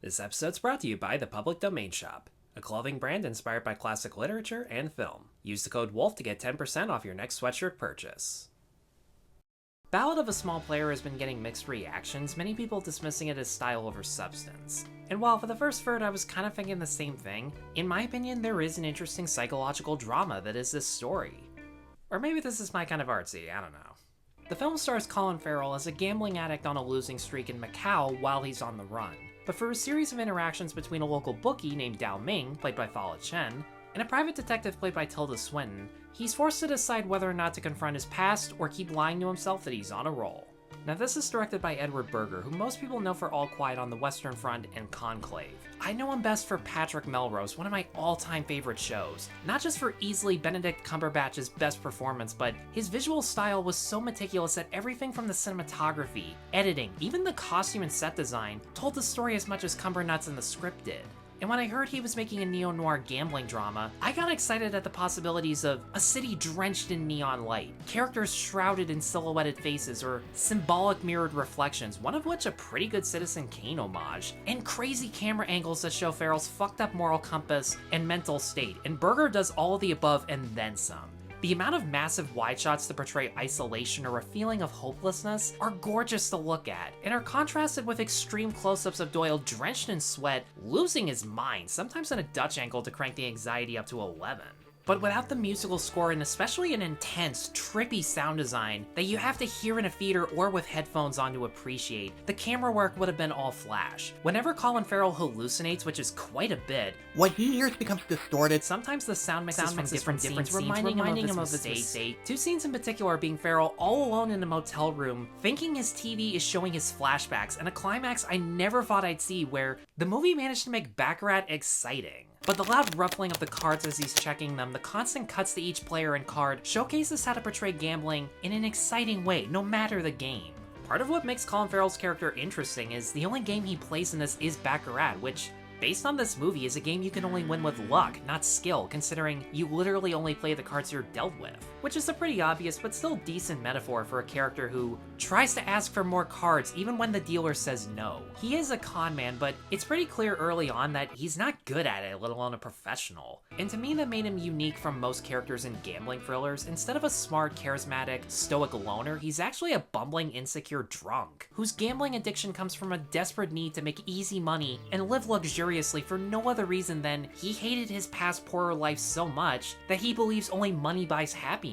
This episode's brought to you by the Public Domain Shop, a clothing brand inspired by classic literature and film. Use the code Wolff to get 10% off your next sweatshirt purchase. Ballad of a Small Player has been getting mixed reactions, many people dismissing it as style over substance. And while for the first third I was kind of thinking the same thing, in my opinion there is an interesting psychological drama that is this story. Or maybe this is my kind of artsy, I don't know. The film stars Colin Farrell as a gambling addict on a losing streak in Macau while he's on the run. But for a series of interactions between a local bookie named Dao Ming, played by Fala Chen, and a private detective played by Tilda Swinton, he's forced to decide whether or not to confront his past or keep lying to himself that he's on a roll. Now this is directed by Edward Berger, who most people know for All Quiet on the Western Front and Conclave. I know him best for Patrick Melrose, one of my all-time favorite shows. Not just for easily Benedict Cumberbatch's best performance, but his visual style was so meticulous that everything from the cinematography, editing, even the costume and set design, told the story as much as Cumbernuts and the script did. And when I heard he was making a neo-noir gambling drama, I got excited at the possibilities of a city drenched in neon light, characters shrouded in silhouetted faces or symbolic mirrored reflections, one of which a pretty good Citizen Kane homage, and crazy camera angles that show Farrell's fucked up moral compass and mental state, and Berger does all of the above and then some. The amount of massive wide shots to portray isolation or a feeling of hopelessness are gorgeous to look at, and are contrasted with extreme close-ups of Doyle drenched in sweat, losing his mind, sometimes in a Dutch angle to crank the anxiety up to 11. But without the musical score and especially an intense, trippy sound design that you have to hear in a theater or with headphones on to appreciate, the camera work would have been all flash. Whenever Colin Farrell hallucinates, which is quite a bit, what he hears becomes distorted. Sometimes the sound mixes from different scenes, reminding him of his mistake. Two scenes in particular being Farrell all alone in a motel room, thinking his TV is showing his flashbacks, and a climax I never thought I'd see where the movie managed to make Baccarat exciting. But the loud ruffling of the cards as he's checking them, the constant cuts to each player and card, showcases how to portray gambling in an exciting way, no matter the game. Part of what makes Colin Farrell's character interesting is the only game he plays in this is Baccarat, which, based on this movie, is a game you can only win with luck, not skill, considering you literally only play the cards you're dealt with. Which is a pretty obvious but still decent metaphor for a character who tries to ask for more cards even when the dealer says no. He is a con man, but it's pretty clear early on that he's not good at it, let alone a professional. And to me that made him unique from most characters in gambling thrillers. Instead of a smart, charismatic, stoic loner, he's actually a bumbling, insecure drunk, whose gambling addiction comes from a desperate need to make easy money and live luxuriously for no other reason than he hated his past poorer life so much that he believes only money buys happiness.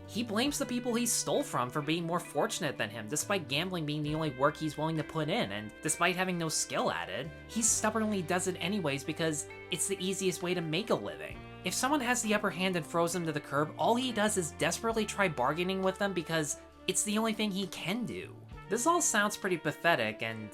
He blames the people he stole from for being more fortunate than him, despite gambling being the only work he's willing to put in, and despite having no skill at it, he stubbornly does it anyways because it's the easiest way to make a living. If someone has the upper hand and throws him to the curb, all he does is desperately try bargaining with them because it's the only thing he can do. This all sounds pretty pathetic, and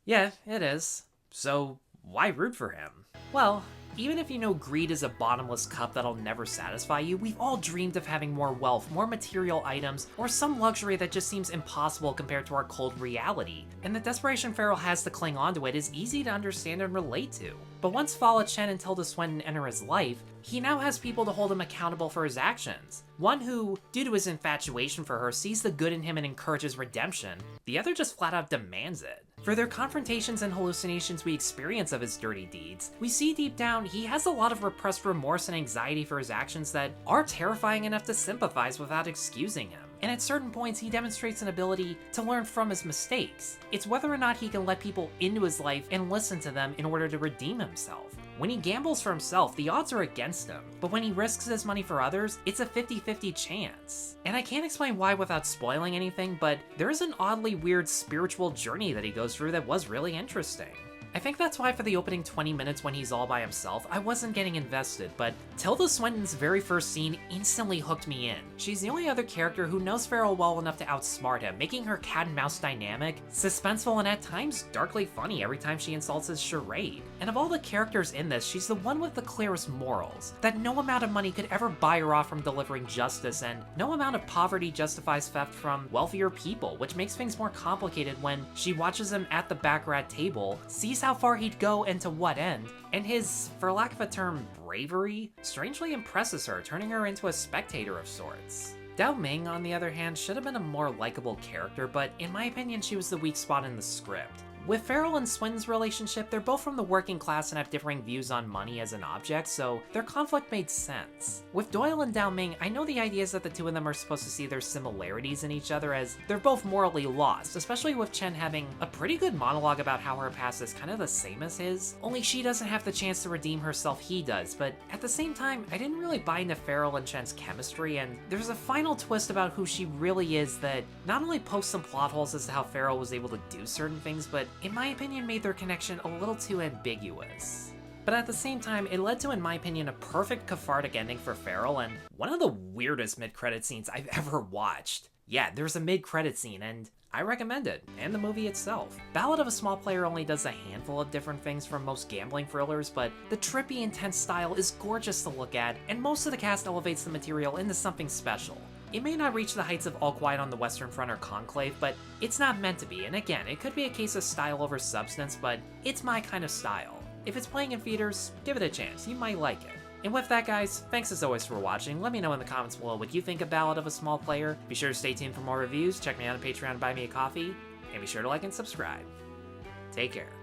yeah, it is. So why root for him? Well, even if you know greed is a bottomless cup that'll never satisfy you, we've all dreamed of having more wealth, more material items, or some luxury that just seems impossible compared to our cold reality. And the desperation Farrell has to cling onto it is easy to understand and relate to. But once Fala Chen and Tilda Swinton enter his life, he now has people to hold him accountable for his actions. One who, due to his infatuation for her, sees the good in him and encourages redemption. The other just flat out demands it. For their confrontations and hallucinations we experience of his dirty deeds, we see deep down he has a lot of repressed remorse and anxiety for his actions that are terrifying enough to sympathize without excusing him. And at certain points he demonstrates an ability to learn from his mistakes. It's whether or not he can let people into his life and listen to them in order to redeem himself. When he gambles for himself, the odds are against him, but when he risks his money for others, it's a 50-50 chance. And I can't explain why without spoiling anything, but there is an oddly weird spiritual journey that he goes through that was really interesting. I think that's why for the opening 20 minutes when he's all by himself, I wasn't getting invested, but Tilda Swinton's very first scene instantly hooked me in. She's the only other character who knows Farrell well enough to outsmart him, making her cat and mouse dynamic suspenseful and at times darkly funny every time she insults his charade. And of all the characters in this, she's the one with the clearest morals, that no amount of money could ever buy her off from delivering justice, and no amount of poverty justifies theft from wealthier people, which makes things more complicated when she watches him at the Baccarat table, sees how far he'd go and to what end, and his, for lack of a term, bravery strangely impresses her, turning her into a spectator of sorts. Dao Ming, on the other hand, should have been a more likable character, but in my opinion she was the weak spot in the script. With Farrell and Swinton's relationship, they're both from the working class and have differing views on money as an object, so their conflict made sense. With Doyle and Dao Ming, I know the idea is that the two of them are supposed to see their similarities in each other as they're both morally lost, especially with Chen having a pretty good monologue about how her past is kind of the same as his, only she doesn't have the chance to redeem herself, he does. But at the same time, I didn't really buy into Farrell and Chen's chemistry, and there's a final twist about who she really is that not only posts some plot holes as to how Farrell was able to do certain things, but in my opinion made their connection a little too ambiguous. But at the same time, it led to, in my opinion, a perfect cathartic ending for Farrell and one of the weirdest mid-credit scenes I've ever watched. Yeah, there's a mid-credit scene, and I recommend it, and the movie itself. Ballad of a Small Player only does a handful of different things from most gambling thrillers, but the trippy, intense style is gorgeous to look at, and most of the cast elevates the material into something special. It may not reach the heights of All Quiet on the Western Front or Conclave, but it's not meant to be, and again, it could be a case of style over substance, but it's my kind of style. If it's playing in theaters, give it a chance, you might like it. And with that, guys, thanks as always for watching. Let me know in the comments below what you think of Ballad of a Small Player. Be sure to stay tuned for more reviews, check me out on Patreon and buy me a coffee, and be sure to like and subscribe. Take care.